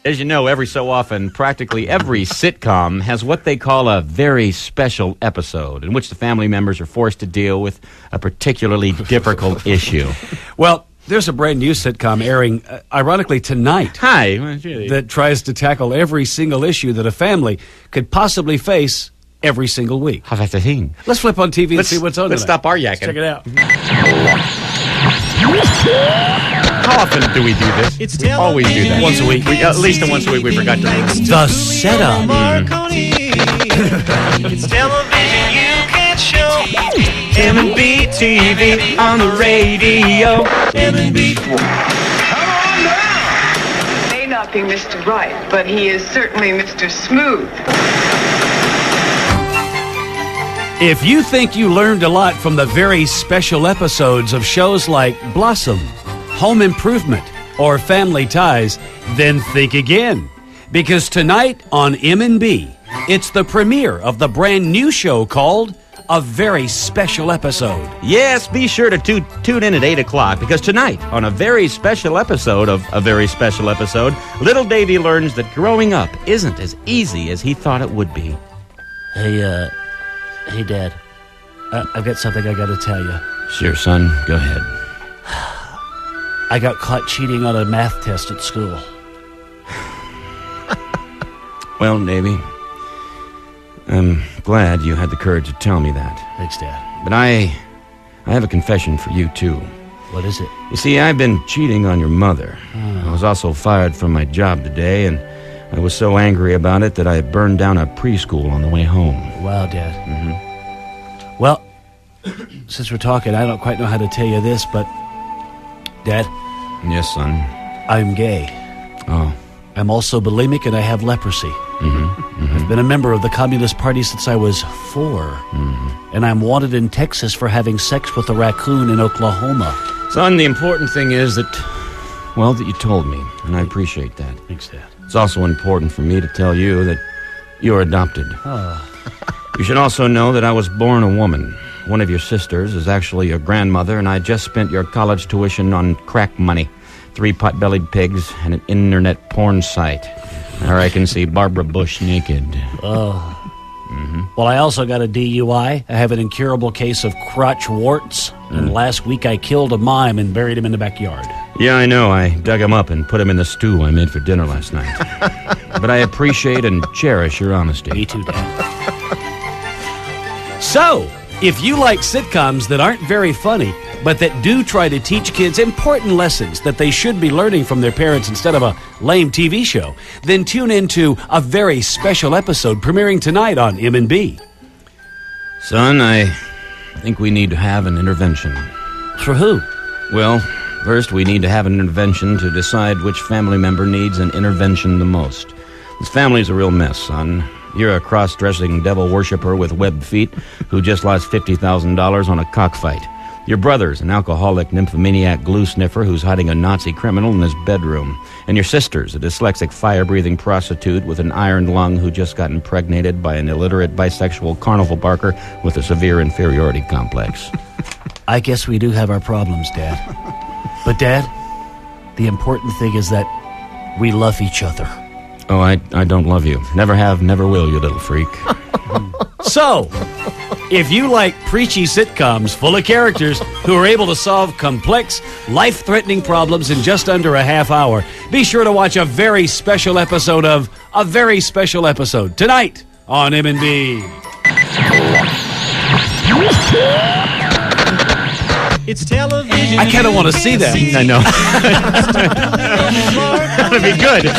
As you know, every so often, practically every sitcom has what they call a very special episode in which the family members are forced to deal with a particularly difficult issue. Well, there's a brand new sitcom airing, ironically, tonight. Hi. That tries to tackle every single issue that a family could possibly face every single week. How's that the thing? Let's flip on TV and see what's on Let's tonight. stop our yakking. Check it out. How often do we do this? We always do that. Once a week. At least once a week we forgot to do it. The setup. It's television you can't show. M&B TV on the radio. M&B. May not be Mr. Right, but he is certainly Mr. Smooth. If you think you learned a lot from the very special episodes of shows like Blossom, Home Improvement, or Family Ties, then think again. Because tonight on M&B, it's the premiere of the brand new show called A Very Special Episode. Yes, be sure to tune in at 8 o'clock, because tonight, on a very special episode of A Very Special Episode, little Davy learns that growing up isn't as easy as he thought it would be. Hey, Dad. I've got something I got to tell you. Sure, son. Go ahead. I got caught cheating on a math test at school. Well, Davy, I'm glad you had the courage to tell me that. Thanks, Dad. But I have a confession for you, too. What is it? You see, I've been cheating on your mother. I was also fired from my job today, and I was so angry about it that I burned down a preschool on the way home. Wow, Dad. Well, since we're talking, I don't quite know how to tell you this, but, Dad, Yes, son. I'm gay. Oh. I'm also bulimic and I have leprosy. I've been a member of the Communist Party since I was 4. And I'm wanted in Texas for having sex with a raccoon in Oklahoma. Son, the important thing is that you told me, and I appreciate that. Thanks, Dad. It's also important for me to tell you that you're adopted. You should also know that I was born a woman. One of your sisters is actually your grandmother, and I just spent your college tuition on crack money, 3 pot-bellied pigs, and an internet porn site. There I can see Barbara Bush naked. Well, I also got a DUI. I have an incurable case of crotch warts. And last week I killed a mime and buried him in the backyard. Yeah, I know. I dug him up and put him in the stew I made for dinner last night. But I appreciate and cherish your honesty. Me too, Dad. So, if you like sitcoms that aren't very funny, but that do try to teach kids important lessons that they should be learning from their parents instead of a lame TV show, then tune into A Very Special Episode premiering tonight on M&B. Son, I think we need to have an intervention. For who? Well, first we need to have an intervention to decide which family member needs an intervention the most. This family's a real mess, son. You're a cross-dressing devil worshiper with webbed feet who just lost $50,000 on a cockfight. Your brother's an alcoholic nymphomaniac glue sniffer who's hiding a Nazi criminal in his bedroom. And your sister's a dyslexic fire-breathing prostitute with an iron lung who just got impregnated by an illiterate bisexual carnival barker with a severe inferiority complex. I guess we do have our problems, Dad. But, Dad, the important thing is that we love each other. Oh, I don't love you. Never have, never will, you little freak. So, if you like preachy sitcoms full of characters who are able to solve complex, life-threatening problems in just under a half hour, be sure to watch a very special episode of A Very Special Episode tonight on M&B. It's television. I kind of want to see that. I know. That'd be good.